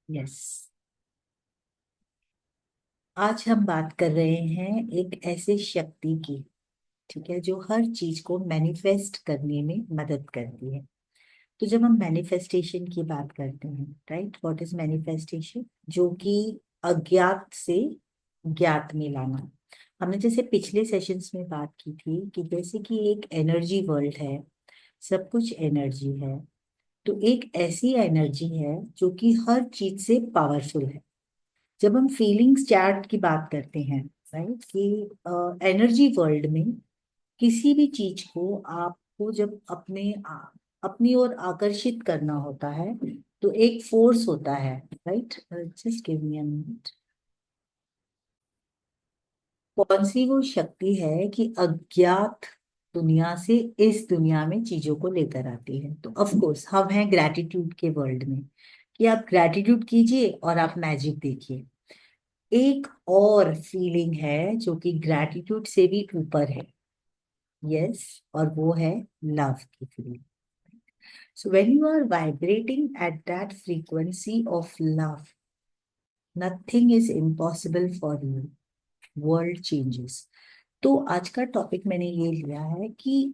Yes. आज हम बात कर रहे हैं एक ऐसे शक्ति की, ठीक है, जो हर चीज को मैनिफेस्ट करने में मदद करती है। तो जब हम मैनिफेस्टेशन की बात करते हैं, राइट, व्हाट इज मैनिफेस्टेशन? जो कि अज्ञात से ज्ञात में लाना। हमने जैसे पिछले सेशंस में बात की थी कि जैसे कि एक एनर्जी वर्ल्ड है, सब कुछ एनर्जी है। तो एक ऐसी एनर्जी है जो कि हर चीज से पावरफुल है। जब हम फीलिंग्स चार्ट की बात करते हैं, राइट, कि एनर्जी वर्ल्ड में किसी भी चीज को आपको जब अपनी ओर आकर्षित करना होता है, तो एक फोर्स होता है, right. Just give me a minute. कौन सी वो शक्ति है कि अज्ञात दुनिया से इस दुनिया में चीजों को लेकर आती है? तो ऑफ कोर्स हम हैं ग्रैटिट्यूड के वर्ल्ड में, कि आप ग्रैटिट्यूड कीजिए और आप मैजिक देखिए। एक और फीलिंग है जो कि ग्रैटिट्यूड से भी ऊपर है। यस। और वो है लव की feeling. So when you are vibrating at that frequency of love, nothing is impossible for you. World changes. तो आज का टॉपिक मैंने ये लिया है कि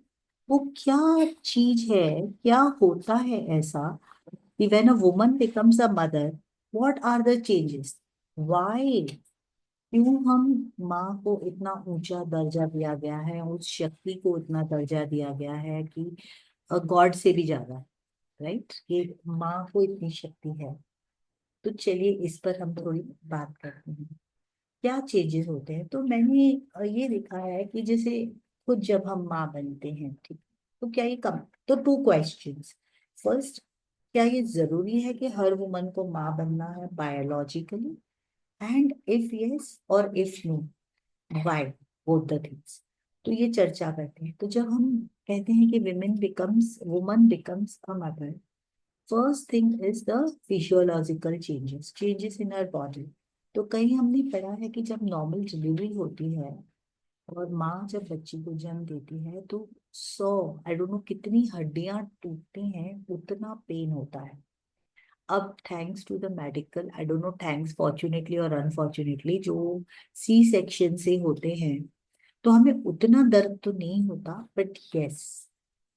वो क्या चीज है, क्या होता है ऐसा कि when a woman becomes a mother, what are the changes? Why? क्यों हम माँ को इतना ऊंचा दर्जा दिया गया है, उस शक्ति को इतना दर्जा दिया गया है कि गॉड से भी ज्यादा, राइट, कि माँ को इतनी शक्ति है। तो चलिए इस पर हम थोड़ी बात करते हैं। क्या चेंजेस होते हैं? तो मैंने ये देखा है कि जैसे खुद जब हम माँ बनते हैं, ठीक, तो क्या ये कम? तो टू क्वेश्चंस। फर्स्ट, क्या ये जरूरी है कि हर वुमन को माँ बनना है बायोलॉजिकली? एंड इफ यस और if no, why? Both the things. तो ये चर्चा करते हैं। तो जब हम कहते हैं कि woman becomes a mother, first thing is the physiological changes in her body. तो कहीं हमने पढ़ा है कि जब नॉर्मल डिलीवरी होती है और माँ जब बच्ची को जन्म देती है, तो 100, आई डोंट नो कितनी हड्डियां टूटती हैं, उतना पेन होता है। अब thanks to the medical, I don't know thanks fortunately और अनफॉर्चुनेटली, जो सी सेक्शन से होते हैं, तो हमें उतना दर्द तो नहीं होता। But yes,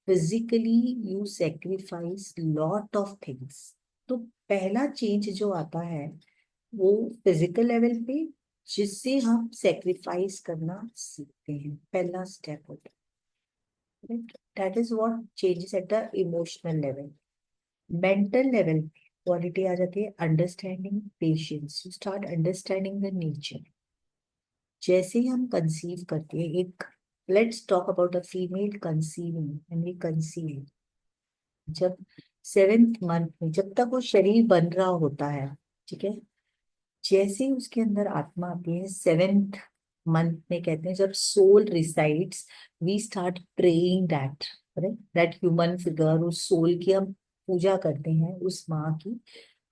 physically you sacrifice lot of things. तो पहला चेंज जो आता है वो फिजिकल लेवल पे, जिससे हम सेक्रीफाइस करना सीखते हैं, पहला स्टेप होता है। That is what changes at the emotional level. Mental level पे क्वालिटी आ जाती है understanding, patience. You start understanding the nature. जैसे ही हम कंसीव करते हैं, एक, let's talk about a female conceiving. And we conceive जब 7th मंथ में, जब तक वो शरीर बन रहा होता है, ठीक है, जैसे ही उसके अंदर आत्मा आती है 7th मंथ में, कहते हैं जब soul resides, we start praying that, that human figure, उस सोल की हम पूजा करते हैं, उस माँ की,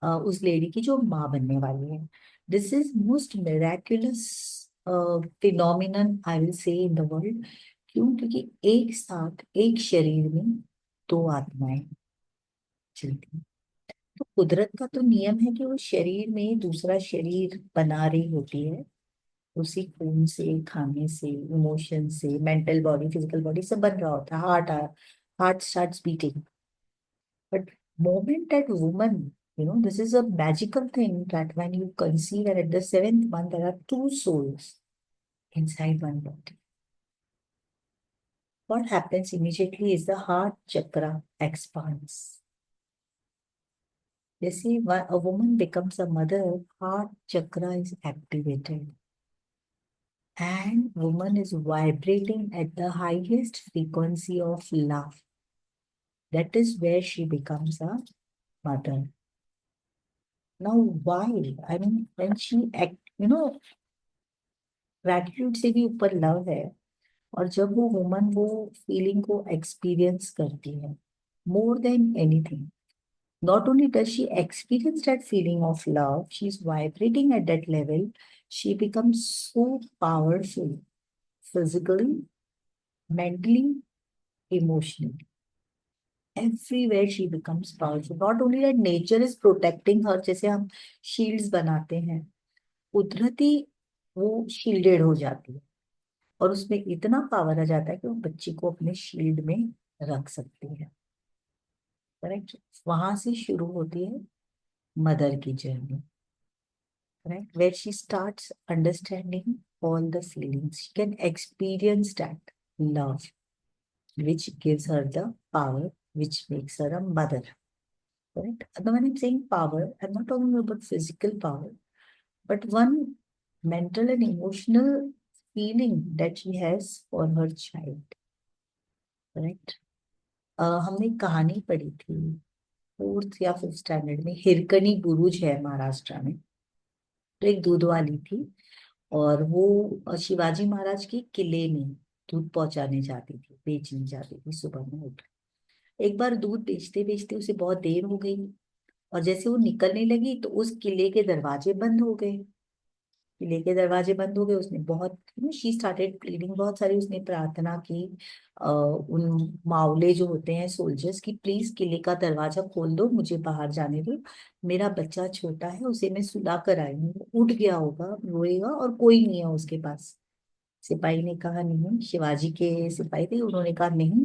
उस लेडी की जो माँ बनने वाली है। This is most miraculous phenomenon I will say in the world. क्यों? क्योंकि एक साथ एक शरीर में दो आत्माएं चलती हैं। तो कुदरत का तो नियम है कि वो शरीर में दूसरा शरीर बना रही होती है, उसी खून से, खाने से, इमोशन से, मेंटल बॉडी, फिजिकल बॉडी सब बन रहा होता है। Heart starts beating. But moment that woman, this is a magical thing, that when you conceive and at the 7th month there are two souls inside one body. What happens immediately is the heart chakra expands. You see, when a woman becomes a mother, heart chakra is activated, and woman is vibrating at the highest frequency of love. That is where she becomes a mother. Now, why? I mean, when she act, gratitude से भी ऊपर love है। और जब वो woman वो feeling को experience करती है, more than anything, not only does she experience that feeling of love, she's vibrating at that level. She becomes so powerful physically, mentally, emotionally. everywhere she becomes powerful. Not only that, nature is protecting her, जैसे हम shields बनाते हैं, कुदरती वो shielded हो जाती है, और उसमें इतना पावर आ जाता है कि वो बच्ची को अपने शील्ड में रख सकती है। करेक्ट। वहां से शुरू होती है मदर की जर्नी। Correct, where she starts understanding all the feelings. She can experience that love, which gives her the power, which makes her a mother. Correct? And when I'm saying power, I'm not talking about physical power, but one mental and emotional feeling that she has for her child. Correct? हमने कहानी पढ़ी थी fourth या fifth standard में, हिरकनी बुरुज है महाराष्ट्र में। तो एक दूध वाली थी, और वो शिवाजी महाराज के किले में दूध पहुंचाने जाती थी, बेचने जाती थी सुबह में उठ। एक बार दूध बेचते बेचते उसे बहुत देर हो गई, और जैसे वो निकलने लगी तो उस किले के दरवाजे बंद हो गए। किले के दरवाजे बंद हो गए, उसने बहुत शी स्टार्टेड प्लीडिंग, बहुत सारी उसने प्रार्थना की उन मावले जो होते हैं सोल्जर्स की, प्लीज किले का दरवाजा खोल दो, मुझे बाहर जाने दो, मेरा बच्चा छोटा है, उसे मैं सुला कर आई हूँ, वो उठ गया होगा, रोएगा, और कोई नहीं है उसके पास। सिपाही ने कहा नहीं, शिवाजी के सिपाही थे, उन्होंने कहा नहीं,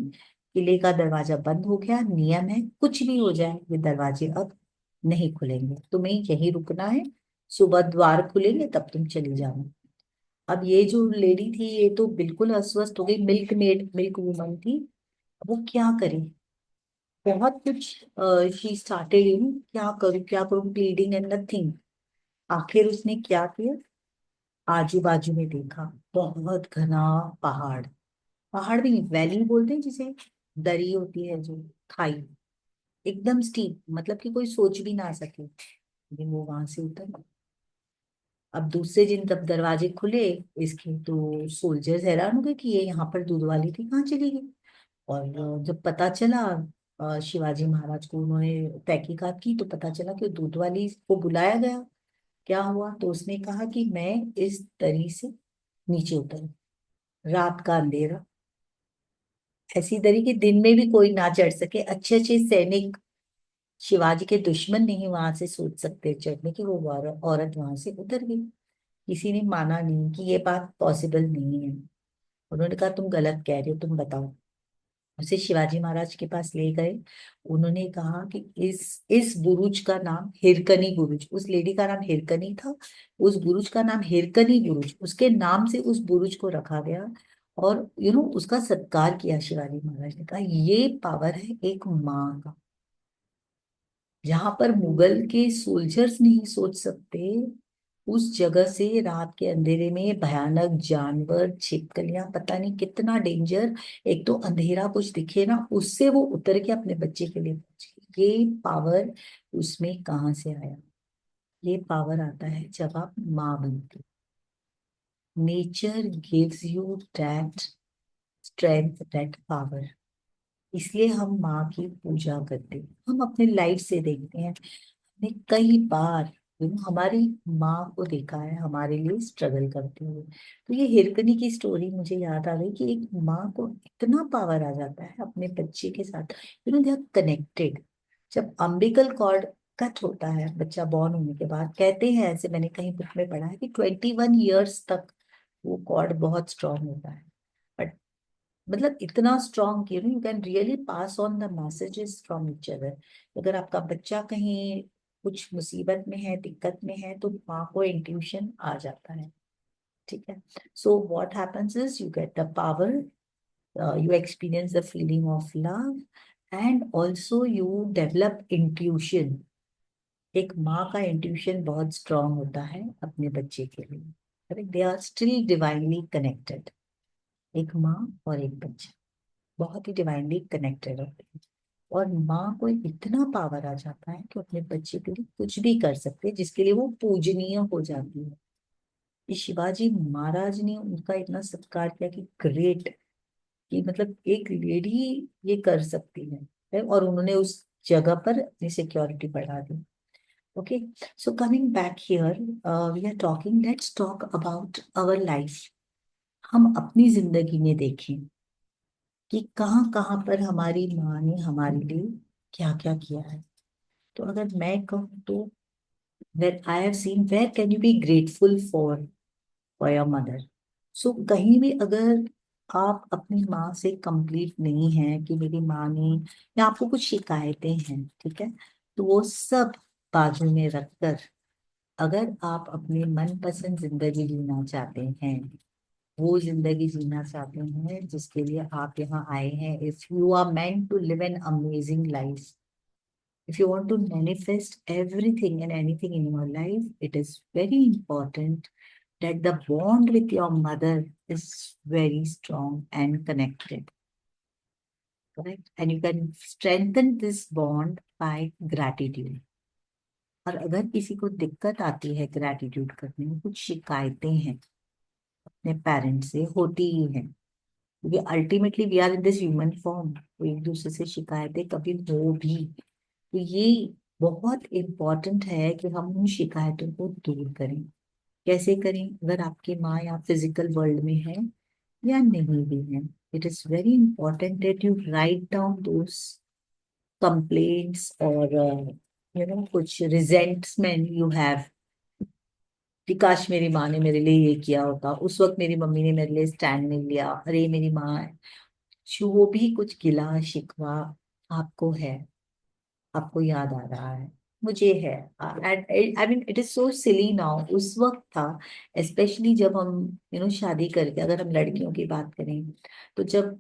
किले का दरवाजा बंद हो गया, नियम है, कुछ भी हो जाए ये दरवाजे अब नहीं खुलेंगे, तुम्हें यहीं रुकना है, सुबह द्वार खुलेंगे तब तुम चली जाओ। अब ये जो लेडी थी ये तो बिल्कुल अस्वस्थ हो गई, मिल्क मेड, मिल्क वूमन थी। अब वो क्या करे, बहुत कुछ शी स्टार्टेड क्या करूं, ब्लीडिंग एंड नथिंग। आखिर उसने क्या किया, आजू बाजू में देखा, बहुत घना पहाड़, पहाड़ भी नहीं, वैली बोलते हैं जिसे, दरी होती है जो, खाई, एकदम स्टीप, मतलब कि कोई सोच भी ना सके, लेकिन वो वहां से उतर। अब दूसरे दिन तब दरवाजे खुले इसके, तो सोल्जर्स हैरान हो गए कि ये यहाँ पर दूध वाली थी कहाँ चली गई। और जब पता चला शिवाजी महाराज को, उन्होंने तहकीकात की तो पता चला कि दूध वाली को बुलाया गया। क्या हुआ, तो उसने कहा कि मैं इस दरी से नीचे उतर, रात का अंधेरा, ऐसी दरी के दिन में भी कोई ना चढ़ सके, अच्छे अच्छे सैनिक, शिवाजी के दुश्मन नहीं वहां से सोच सकते चढ़ने की, वो औरत वहां से उतर गई। किसी ने माना नहीं कि ये बात पॉसिबल नहीं है। उन्होंने कहा तुम गलत कह रहे हो, तुम बताओ। उसे शिवाजी महाराज के पास ले गए। उन्होंने कहा कि इस बुरुज का नाम हिरकनी बुरुज, उस लेडी का नाम हिरकनी था, उस बुरुज का नाम हिरकनी बुरुज, उसके नाम से उस बुरुज को रखा गया। और उसका सत्कार किया। शिवाजी महाराज ने कहा ये पावर है एक माँ का, जहां पर मुगल के सोल्जर्स नहीं सोच सकते, उस जगह से रात के अंधेरे में भयानक जानवर, छिपकलियां, पता नहीं कितना डेंजर, एक तो अंधेरा कुछ दिखे ना, उससे वो उतर के अपने बच्चे के लिए पहुंचे। ये पावर उसमें कहाँ से आया, ये पावर आता है जब आप माँ बनती। Nature gives you that strength, that power. इसलिए हम माँ की पूजा करते हैं, हम अपने लाइफ से देखते हैं, हमने कई बार हमारी माँ को देखा है हमारे लिए स्ट्रगल करते हुए। तो ये हिरकनी की स्टोरी मुझे याद आ गई कि एक माँ को इतना पावर आ जाता है अपने बच्चे के साथ, दे आर कनेक्टेड। जब अम्बिकल कॉर्ड कट होता है बच्चा बॉर्न होने के बाद, कहते हैं, ऐसे मैंने कहीं बुक में पढ़ा है कि 21 ईयर्स तक वो कॉर्ड बहुत स्ट्रांग होता है। बट मतलब इतना स्ट्रांग कि you can really pass on the messages from each other. अगर आपका बच्चा कहीं कुछ मुसीबत में है, दिक्कत में है, तो माँ को इंट्यूशन आ जाता है। ठीक है। So what happens is you get the power, you experience the feeling of love, and also you develop intuition. एक माँ का इंट्यूशन बहुत स्ट्रांग होता है अपने बच्चे के लिए। They are still divinely connected, एक माँ और एक बच्चा बहुत ही डिवाइनली कनेक्टेड होते हैं। और माँ को इतना पावर आ जाता है कि अपने बच्चे के लिए कुछ भी कर सकते हैं, जिसके लिए वो पूजनीय हो जाती है। ये शिवाजी महाराज ने उनका इतना सत्कार किया कि ग्रेट, कि मतलब एक लेडी ये कर सकती है, और उन्होंने उस जगह पर अपनी सिक्योरिटी बढ़ा दी। Okay, so coming back here, we are talking, let's talk about our life. हम अपनी जिंदगी में देखें, कि कहाँ कहाँ पर हमारी माँ ने हमारे लिए क्या क्या किया है। तो अगर मैं कहूँ तो that I have seen, where can you be grateful for your mother? सो कहीं भी अगर आप अपनी माँ से कंप्लीट नहीं है कि मेरी माँ ने, या आपको कुछ शिकायतें हैं, ठीक है, तो वो सब बाजू में रखकर अगर आप अपनी मनपसंद जिंदगी जीना चाहते हैं, वो जिंदगी जीना चाहते हैं जिसके लिए आप यहाँ आए हैं, if you are meant to live an amazing life, if you want to manifest everything and anything in your life, it is very important that the bond with your mother is very strong and connected, correct? And you can strengthen this bond by gratitude. और अगर किसी को दिक्कत आती है gratitude करने में, कुछ शिकायतें हैं अपने पेरेंट्स से होती ही हैं, क्योंकि ultimately we are in this human form, तो एक दूसरे से शिकायतें कभी हो भी, तो ये बहुत इम्पोर्टेंट है कि हम उन शिकायतों को दूर करें। कैसे करें? अगर आपकी माँ या फिजिकल वर्ल्ड में है या नहीं भी है, it is very important that you write down those complaints और कुछ रिजेंटमेंट यू हैव, कि काश मेरी माँ ने मेरे लिए ये किया होता, उस वक्त मेरी मम्मी ने मेरे लिए स्टैंड नहीं लिया, अरे मेरी माँ है। जो भी कुछ गिला शिकवा आपको है, आपको याद आ रहा है, मुझे है, and I mean it is so silly now, उस वक्त था, स्पेशली जब हम शादी करके, अगर हम लड़कियों की बात करें, तो जब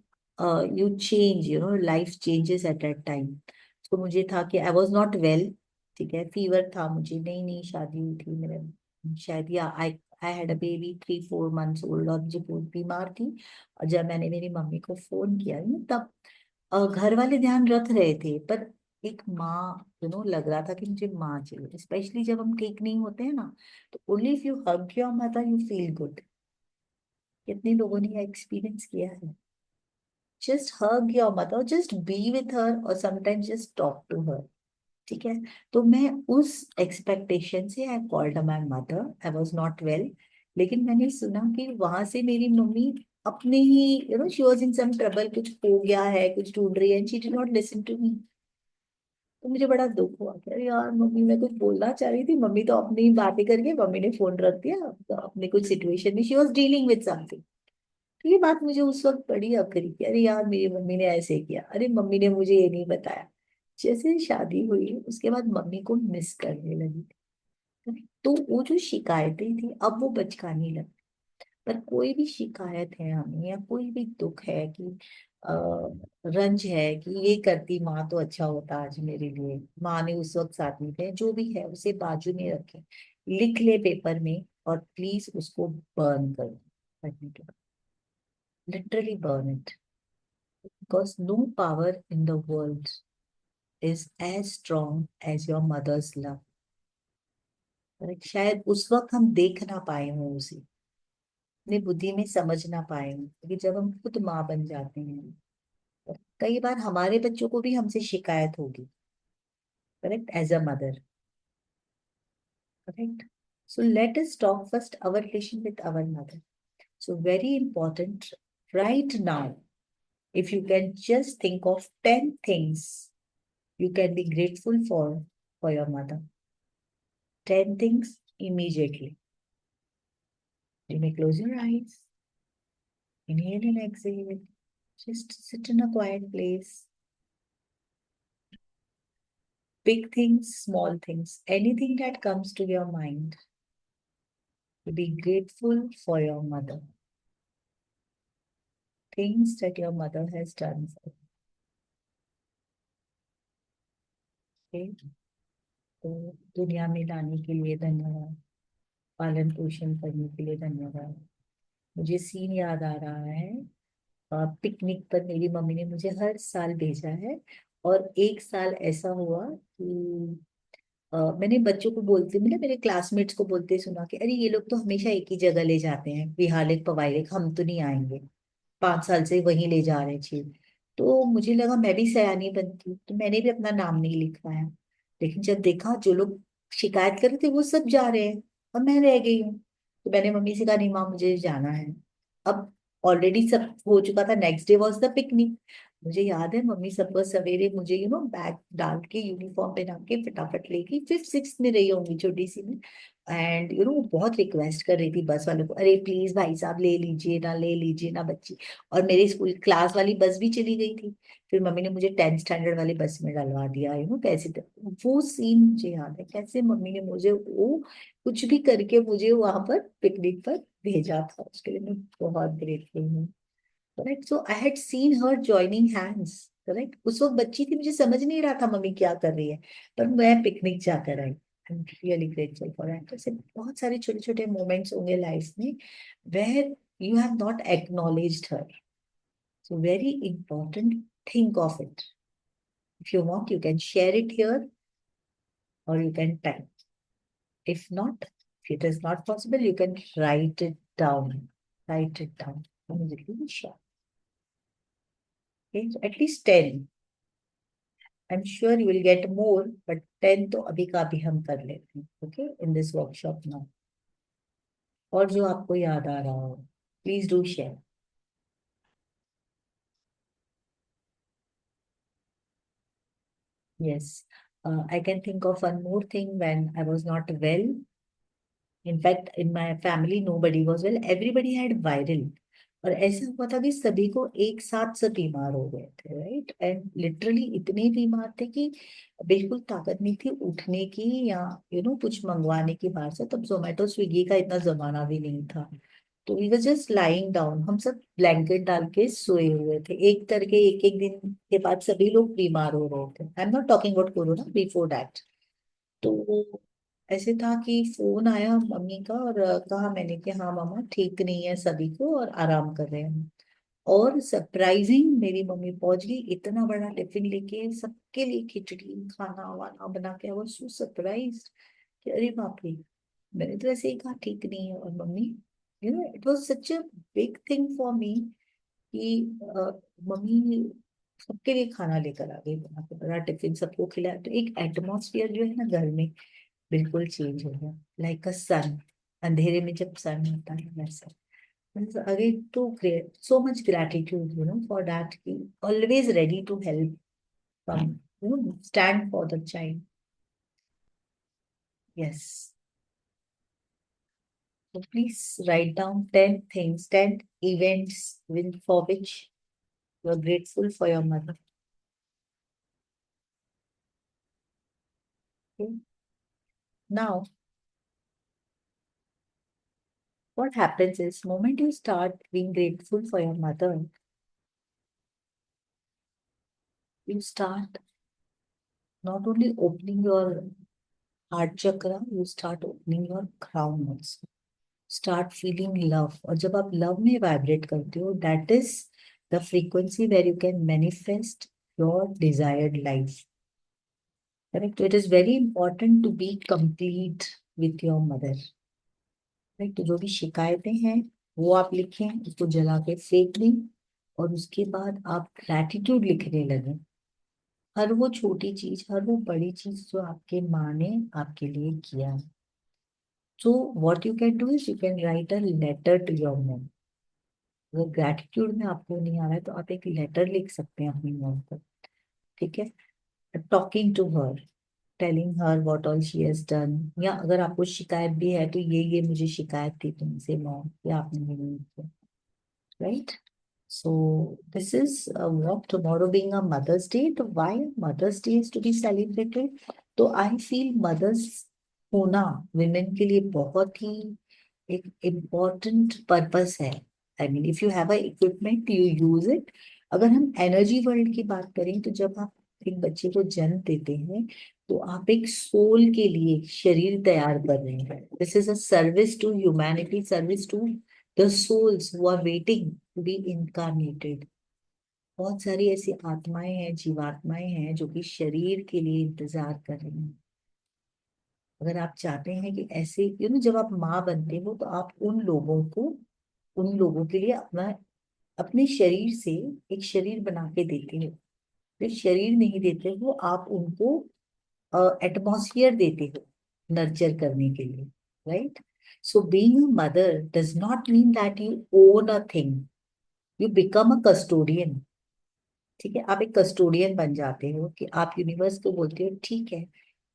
you change, life changes at that time. तो मुझे था कि आई वॉज नॉट वेल, ठीक है, फीवर था मुझे, नई नई शादी हुई थी मेरे शायद, या I I had a baby 3-4 months old, और मुझे बहुत बीमार थी। और जब मैंने मेरी मम्मी को फोन किया ना, तब घर वाले ध्यान रख रहे थे, पर एक माँ, लग रहा था कि मुझे माँ चाहिए, स्पेशली जब हम ठीक नहीं होते हैं ना, तो only if you hug your mother you feel good. कितने लोगों ने एक्सपीरियंस किया है? Just hug your mother, just be with her, और sometimes just talk to her, ठीक है। तो मैं उस एक्सपेक्टेशन से I called my mother, I was not well, लेकिन मैंने सुना कि वहां से मेरी मम्मी अपने ही, she was in some trouble, कुछ हो गया है, कुछ ढूंढ रही है, and she did not listen to me. तो मुझे बड़ा दुख हुआ कि अरे यार, मम्मी मैं कुछ बोलना चाह रही थी, मम्मी तो अपनी ही बातें करके मम्मी ने फोन रख दिया, तो अपने कुछ सिचुएशन में she was dealing with something. तो ये बात मुझे उस वक्त बड़ी अखरी कि अरे यार, मेरी मम्मी ने ऐसे किया, अरे मम्मी ने मुझे ये नहीं बताया। जैसे शादी हुई उसके बाद मम्मी को मिस करने लगी, तो वो जो शिकायतें थी अब वो बचकानी लगी। पर कोई भी शिकायत है हमें, या कोई भी दुख है कि आ, रंज है कि ये करती माँ तो अच्छा होता आज मेरे लिए, माँ ने उस वक्त साथ नहीं थे, जो भी है उसे बाजू में रखे, लिख ले पेपर में, और प्लीज उसको बर्न कर दो, literally burn it, because no power in the world is as strong as your mother's love. शायद उस वक्त हम देख ना पाए हों उसे, अपनी बुद्धि में समझ ना पाए हों, क्योंकि जब हम खुद माँ बन जाते हैं, तो कई बार हमारे बच्चों को भी हमसे शिकायत होगी, correct, as a mother, correct. So let us talk first our relation with our mother. So very important right now, if you can just think of 10 things you can be grateful for your mother. 10 things immediately. You may close your eyes, inhale and exhale. Just sit in a quiet place. Big things, small things, anything that comes to your mind. Be grateful for your mother. Things that your mother has done for you. Okay? तो दुनिया में लाने के लिए धन्यवाद, पालन पोषण करने के लिए धन्यवाद। मुझे सीन याद आ रहा है, पिकनिक पर मेरी मम्मी ने मुझे हर साल भेजा है, और एक साल ऐसा हुआ कि मैंने बच्चों को बोलते, मतलब मेरे क्लासमेट्स को बोलते सुना कि अरे ये लोग तो हमेशा एक ही जगह ले जाते हैं, विहालिक पवाइलिक, हम तो नहीं आएंगे, 5 साल से वहीं ले जा रहे थे। तो मुझे लगा मैं भी सयानी बनती, तो मैंने भी अपना नाम नहीं लिखवाया, लेकिन जब देखा जो लोग शिकायत कर रहे थे वो सब जा रहे हैं और मैं रह गई हूँ, तो मैंने मम्मी से कहा नहीं माँ, मुझे जाना है। अब ऑलरेडी सब हो चुका था, next day was the picnic. मुझे याद है मम्मी सुबह सवेरे मुझे बैग डाल के यूनिफॉर्म पहना के फटाफट लेके फिफ्थ सिक्स में रही होंगी छोटी सी में, एंड बहुत रिक्वेस्ट कर रही थी बस वालों को, अरे प्लीज भाई साहब ले लीजिए ना, ले लीजिए ना बच्ची। और मेरे स्कूल क्लास वाली बस भी चली गई थी, फिर मम्मी ने मुझे 10th स्टैंडर्ड वाली बस में डलवा दिया, कैसे वो सीन मुझे याद है, कैसे मम्मी ने मुझे वो कुछ भी करके मुझे वहां पर पिकनिक पर भेजा था, उसके लिए मैं बहुत ग्रेटफुल हूँ। Correct, so I had seen her joining hands. Correct, उस वक्त बच्ची थी, मुझे समझ नहीं रहा था मम्मी क्या कर रही है, पर मैं पिकनिक जाकर आई। I am really grateful for that. ऐसे बहुत सारे छोटे छोटे मोमेंट्स होंगे लाइफ में where you have not acknowledged her, so very important, think of it. If you want you can share it here और you can type, if not, if it is not possible, you can write it down, write it down immediately, share. Okay, so at least 10, I'm sure you will get more, but 10 तो अभी का अभी हम कर लेते हैं, okay, in this workshop now. और जो आपको याद आ रहा हो, please do share. Yes, I can think of one more thing. When I was not well, in fact in my family nobody was well, everybody had viral, और ऐसा हुआ था कि सभी को एक साथ सब बीमार हो गए थे, राइट, एंड लिटरली इतने बीमार थे कि बिल्कुल ताकत नहीं थी उठने की या कुछ मंगवाने की बाहर से। तब जोमेटो स्विगी का इतना जमाना भी नहीं था, तो we were just lying down, हम सब ब्लैंकेट डाल के सोए हुए थे, एक करके एक एक दिन के बाद सभी लोग बीमार हो रहे थे। I am not talking about corona, before that. तो ऐसे था कि फोन आया मम्मी का और कहा मैंने कि हाँ मामा ठीक नहीं है सभी को और आराम कर रहे हैं। और सरप्राइजिंग मेरी मम्मी पहुंच गई इतना बड़ा टिफिन लेके सबके लिए, खिचड़ी खाना वाना बना के। आई वाज सो सरप्राइज्ड कि अरे बाप रे, मैंने तो ऐसे ही कहा ठीक नहीं है, और mummy it was such a big thing for me कि मम्मी सबके लिए खाना लेकर आ गई बना के, बड़ा टिफिन सबको खिलाया। तो एक एटमोसफियर जो है ना घर में बिल्कुल चेंज हो गया, लाइक अ सन, अंधेरे में जब सन होता है वैसा। Again too great, so much gratitude for that, कि always ready to help, from stand for the child. Yes, so please write down 10 things, 10 events for which you are grateful for your mother. Okay. Now, what happens is, moment you start being grateful for your mother, you start not only opening your heart chakra, you start opening your crown also. Start feeling love. और जब आप love में vibrate करते हो, that is the frequency where you can manifest your desired life. Correct? So it is very important to be complete with your mother. Right? तो जो भी शिकायतें हैं वो आप लिखें, उसको जला के फेंक दें, और उसके बाद आप ग्रैटिट्यूड लिखने लगे, हर वो छोटी चीज, हर वो बड़ी चीज जो आपके माँ ने आपके लिए किया। So what you can do is you can write a letter to your mom. अगर ग्रैटिट्यूड में आपको नहीं आ रहा है तो आप एक लेटर लिख सकते हैं अपनी मॉम को, ठीक है, talking to her, telling her what all she has done, या अगर आपको शिकायत भी है तो ये मुझे शिकायत थी तुमसे मॉम, या आपने मेरे नहीं किया, right. So this is what tomorrow being a mother's day, तो why mother's day is to be celebrated, तो आई फील मदर्स होना women के लिए बहुत ही एक इम्पॉर्टेंट पर्पस है। I mean if you have a equipment you use it. अगर हम एनर्जी वर्ल्ड की बात करें तो जब आप एक बच्चे को जन्म देते हैं तो आप एक सोल के लिए एक शरीर तैयार कर रहे हैं। This is a service to humanity, service to the souls who are waiting to be incarnated। बहुत सारी ऐसी आत्माएं हैं, जीवात्माएं हैं जो कि शरीर के लिए इंतजार कर रही हैं। अगर आप चाहते हैं कि ऐसे जब आप माँ बनते हो तो आप उन लोगों के लिए अपने शरीर से एक शरीर बना के देते हो। फिर शरीर नहीं देते हो, आप उनको एटमॉस्फियर देते हो नर्चर करने के लिए, right. So being a mother does not mean that you own a thing. You become a custodian. ठीक है, आप एक कस्टोडियन बन जाते हो कि आप यूनिवर्स को बोलते हो ठीक है,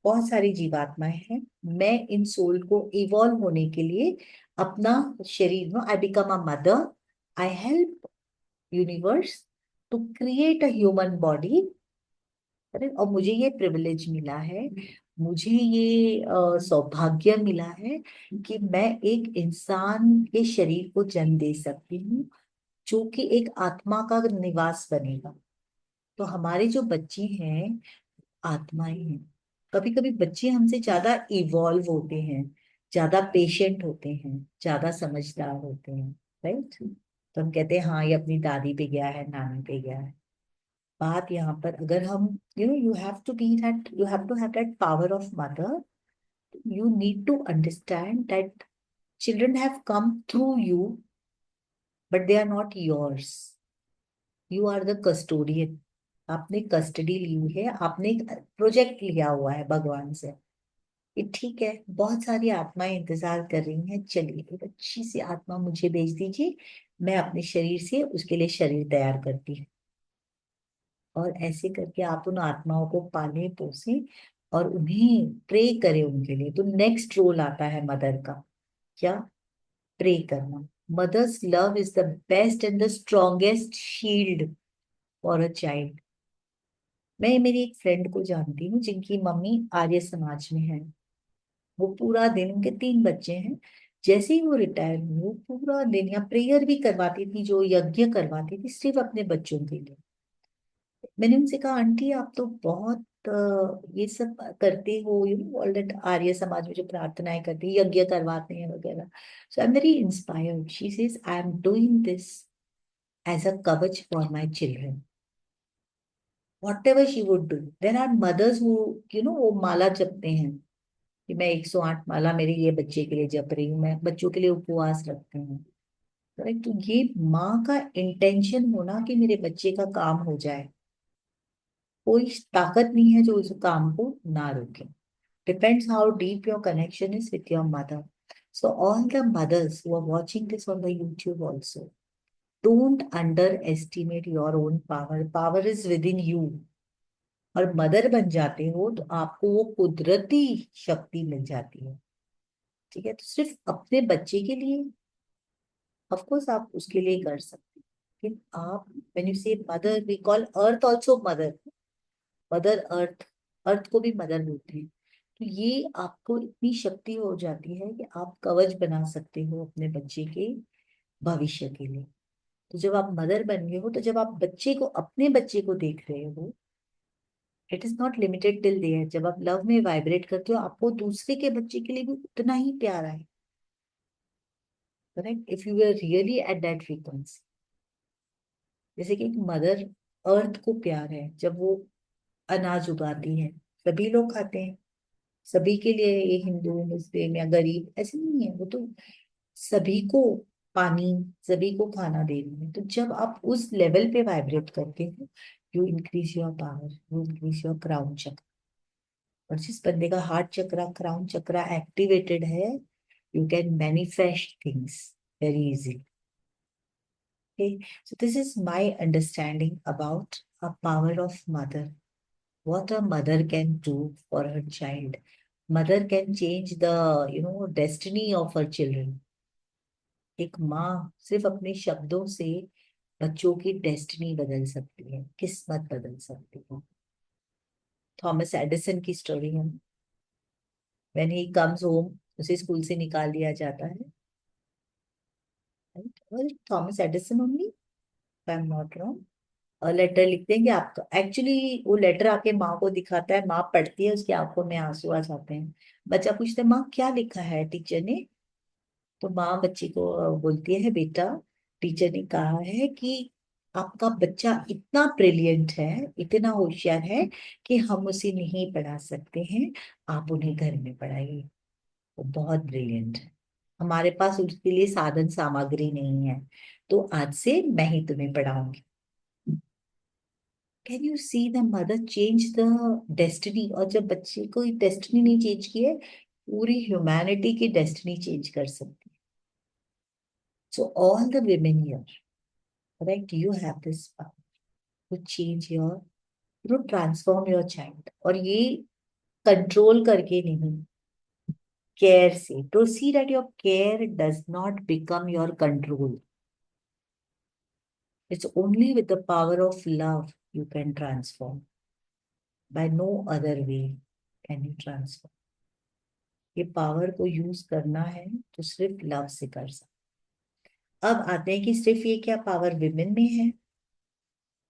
बहुत सारी जीवात्माएं हैं, मैं इन सोल को इवॉल्व होने के लिए अपना शरीर में, I become a mother, I help universe to create a human body. और मुझे ये प्रिविलेज मिला है, मुझे ये सौभाग्य मिला है कि मैं एक इंसान के शरीर को जन्म दे सकती हूँ जो कि एक आत्मा का निवास बनेगा। तो हमारे जो बच्चे हैं आत्माएं हैं। कभी कभी बच्चे हमसे ज्यादा इवॉल्व होते हैं, ज्यादा पेशेंट होते हैं, ज्यादा समझदार होते हैं, राइट। तो हम कहते हैं हाँ ये अपनी दादी पे गया है, नानी पे गया है। बात यहाँ पर अगर हम, you have to be that, you have to have that power of mother. You need to understand that children have come through you, but they are not yours. You are the custodian. आपने custody ली हुई है, आपने एक project लिया हुआ है भगवान से कि ठीक है, बहुत सारी आत्माएं इंतजार कर रही हैं, चलिए एक अच्छी सी आत्मा मुझे भेज दीजिए, मैं अपने शरीर से उसके लिए शरीर तैयार करती हूँ। और ऐसे करके आप उन आत्माओं को पाले पोसे और उन्हें प्रे करें उनके लिए। तो नेक्स्ट रोल आता है मदर का, क्या? प्रे करना। Mother's love is the best and the strongest shield for a child. मैं मेरी एक फ्रेंड को जानती हूँ जिनकी मम्मी आर्य समाज में है। वो पूरा दिन, उनके 3 बच्चे हैं, जैसे ही वो रिटायर हुई वो पूरा दिन या प्रेयर भी करवाती थी, जो यज्ञ करवाती थी सिर्फ अपने बच्चों के लिए। मैंने उनसे कहा आंटी आप तो बहुत ये सब करते हो, you know all that, Arya Samaj में जो प्रार्थनाएं करते हैं, यज्ञ करवाते हैं वगैरह। So I am very inspired. She says I am doing this as a kavach for my children, whatever she would do. There are mothers who, वो माला जपते हैं कि मैं 108 माला मेरे ये बच्चे के लिए जप रही हूँ, मैं बच्चों के लिए उपवास रखते हैं। करेक्ट। तो ये माँ का इंटेंशन होना कि मेरे बच्चे का काम हो जाए, कोई ताकत नहीं है जो उस काम को ना रोके। Depends how deep your connection is with your mother. So all the mothers who are watching this on the YouTube also, don't underestimate your own power. Power is within you. और मदर बन जाते हो तो आपको वो कुदरती शक्ति मिल जाती है। ठीक है, तो सिर्फ अपने बच्चे के लिए ऑफ कोर्स आप उसके लिए कर सकते हैं, लेकिन आप, when you say mother, we call earth also mother. Mother earth, earth को भी मदर बोलते हैं। तो ये आपको इतनी शक्ति हो जाती है कि आप कवच बना सकते हो अपने बच्चे के भविष्य के लिए। तो जब आप मदर बन गए हो, तो जब आप बच्चे को, अपने बच्चे को देख रहे हो, it is not limited till there. जब आप लव में वाइब्रेट करते हो, आपको दूसरे के बच्चे के लिए भी उतना ही प्यार है। Correct, if you are really at that frequency. जैसे कि एक मदर अर्थ को प्यार है, जब वो अनाज उगाती है, सभी लोग खाते हैं, सभी के लिए, ये हिंदू मुस्लिम या गरीब ऐसे नहीं है, वो तो सभी को पानी, सभी को खाना दे रही है। तो जब आप उस लेवल पे वाइब्रेट करते हो, you increase your power, you increase your crown चक्र। और जिस बंदे का हार्ट चक्रा, क्राउन चक्रा एक्टिवेटेड है, you can manifest things very easily. Okay, so this is my understanding about a power of mother. What a mother can do for her child. Mother can change the, destiny of her children. एक माँ सिर्फ अपने शब्दों से बच्चों की destiny बदल सकती है, किस्मत बदल सकती है। थॉमस एडिसन की स्टोरी है। व्हेन ही कम्स होम, उसे स्कूल से निकाल दिया जाता है, right? Thomas Edison only, I am not wrong. और लेटर लिखते हैं कि आपका, एक्चुअली वो लेटर आके माँ को दिखाता है, माँ पढ़ती है, उसकी आंखों में आंसू आ जाते हैं। बच्चा पूछता है माँ क्या लिखा है टीचर ने? तो माँ बच्ची को बोलती है बेटा, टीचर ने कहा है कि आपका बच्चा इतना ब्रिलियंट है, इतना होशियार है कि हम उसे नहीं पढ़ा सकते हैं, आप उन्हें घर में पढ़ाइए, वो बहुत ब्रिलियंट है, हमारे पास उसके लिए साधन सामग्री नहीं है, तो आज से मैं ही तुम्हें पढ़ाऊंगी। Can you see the mother change the destiny? और जब बच्चे को डेस्टिनी नहीं चेंज की है, पूरी ह्यूमैनिटी की डेस्टिनी चेंज कर सकती है। So all the women here, correct, you have this power to change your, to transform your child, और ये कंट्रोल करके नहीं, केयर से, to see that your care does not become your control. It's only with the power of love you can transform. By no other way can you transform. ये power को use करना है तो सिर्फ love से कर सकते. अब आते हैं कि सिर्फ ये क्या पावर विमेन में है.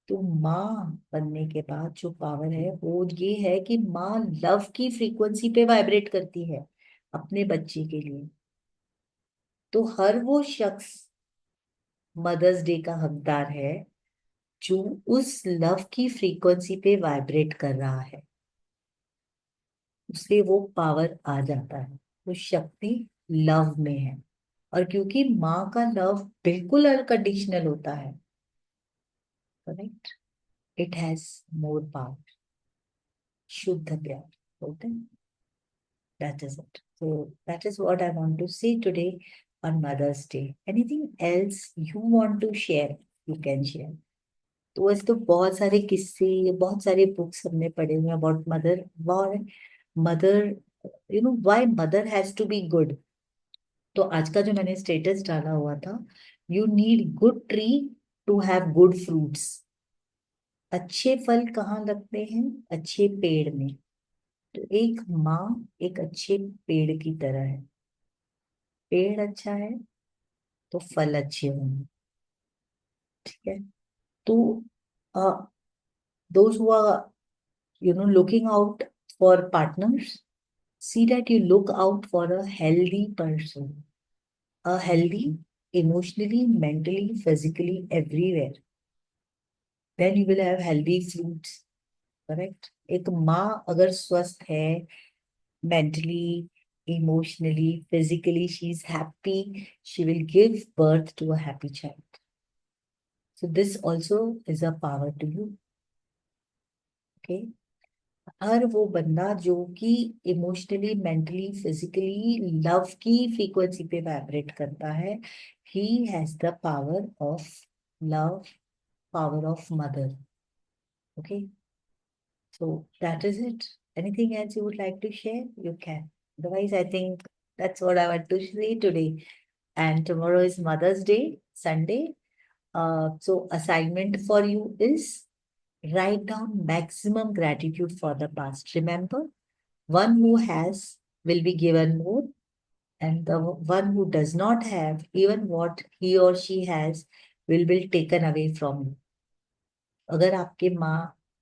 तो माँ बनने के बाद जो पावर है वो ये है कि माँ लव की फ्रीक्वेंसी पे वाइब्रेट करती है अपने बच्चे के लिए. तो हर वो शख्स मदर्स डे का हकदार है जो उस लव की फ्रीक्वेंसी पे वाइब्रेट कर रहा है, उसे वो पावर आ जाता है. वो शक्ति लव में है. और क्योंकि माँ का लव बिल्कुल अनकंडीशनल होता है, correct, it has more power. शुद्ध प्यार बोलते हैं. That is it. So that is what I want to say today on Mother's Day. Anything else you want to share? You can share. तो वैसे तो बहुत सारे किस्से, बहुत सारे बुक्स हमने पढ़े हुए हैं about mother. Mother, you know why mother has to be good. तो आज का जो मैंने स्टेटस डाला हुआ था, you need good tree to have good fruits. अच्छे फल कहाँ लगते हैं? अच्छे पेड़ में. तो एक माँ एक अच्छे पेड़ की तरह है. पेड़ अच्छा है तो फल अच्छे होंगे. ठीक है. तो those who are looking out for partners, see that you look out for a healthy person, a healthy emotionally, mentally, physically, everywhere. Then you will have healthy fruits. Correct. एक माँ अगर स्वस्थ है, mentally, emotionally, physically, she is happy, she will give birth to a happy child. So this also is a power to you. Okay. हर वो बंदा जो कि इमोशनली, मेंटली, फिजिकली लव की फ्रीक्वेंसी पे वाइब्रेट करता है, he has the power of love, power of mother. Okay. So that is it. Anything else you would like to share? You can. Otherwise, I think that's what I want to say today. And tomorrow is Mother's Day, Sunday. So assignment for you is write down maximum gratitude for the past. Remember, one who has will be given more, and the one who does not have, even what he or she has, will be taken away from you. अगर आपके माँ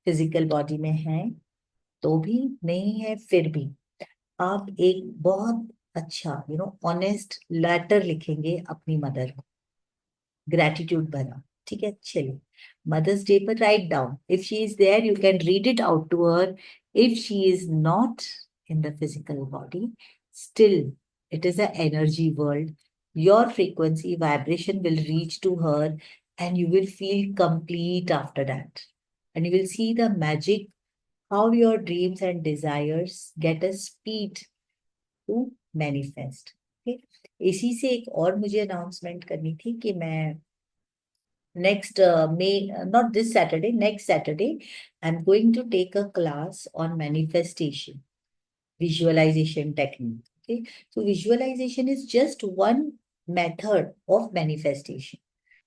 physical body में है तो भी, नहीं है फिर भी, आप एक बहुत अच्छा ऑनेस्ट लेटर लिखेंगे अपनी मदर को, ग्रेटिट्यूड भरा. ठीक है. चलिए, मदर्स डे पर write down. If she is there you can read it out to her. If she is not in the physical body, still it is a energy world. Your frequency vibration will reach to her and you will feel complete after that, and you will see the magic, how your dreams and desires get a speed to manifest. Okay? इसी से एक और मुझे announcement करनी थी कि मैं next May, not this Saturday, next Saturday, I'm going to take a class on manifestation, visualization technique. Okay, so visualization is just one method of manifestation.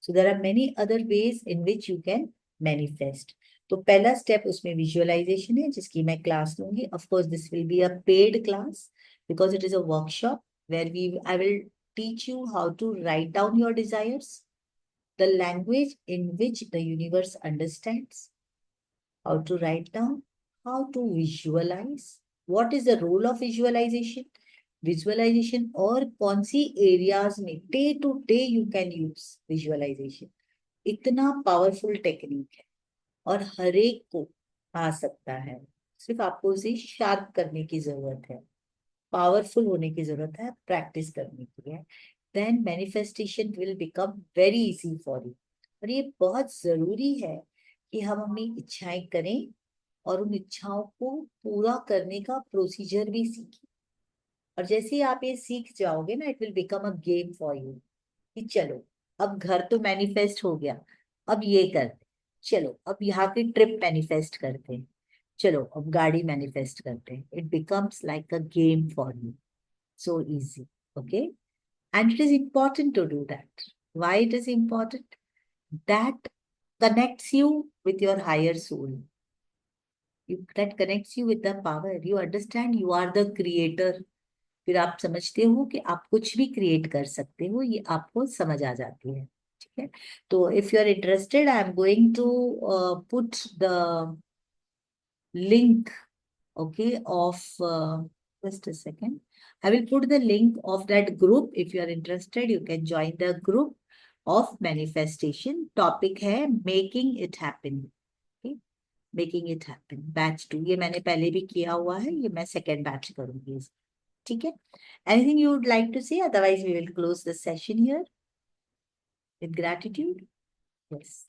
So there are many other ways in which you can manifest. तो पहला step उसमें visualisation है जिसकी मैं class लूंगी. Of course this will be a paid class because it is a workshop where we I will teach you how to write down your desires, the language in which the universe understands, how to write down, how to visualize, what is the role of visualization, visualization और कौन सी areas में day to day you can use visualization. इतना powerful technique है और हर एक को आ सकता है. सिर्फ आपको उसे शार्प करने की जरूरत है, पावरफुल होने की जरूरत है, प्रैक्टिस करने की है. Then manifestation will become very easy for you. और ये बहुत जरूरी है कि हम अपनी इच्छाएं करें और उन इच्छाओं को पूरा करने का प्रोसीजर भी सीखें. और जैसे ही आप ये सीख जाओगे ना, it will become a game for you कि चलो अब घर तो मैनिफेस्ट हो गया, अब ये करते, चलो अब यहाँ की ट्रिप मैनिफेस्ट करते हैं, चलो अब गाड़ी मैनिफेस्ट करते हैं. It becomes like a game for you, so easy. Okay, and it is important to do that. Why it is important? That connects you with your higher soul. That connects you with the power. You understand you are the creator. फिर आप समझते हो कि आप कुछ भी create कर सकते हो, ये आपको समझ आ जाती है. ठीक है, तो if you are interested, I am going to put the link, okay, of just a second. I will put the link of that group. If you are interested, you can join the group of manifestation. Topic है making it happen. Okay, making it happen. Batch 2 ये मैंने पहले भी किया हुआ है, ये मैं second batch करूंगी. ठीक है, anything you would like to say? Otherwise, we will close the session here with gratitude. Yes.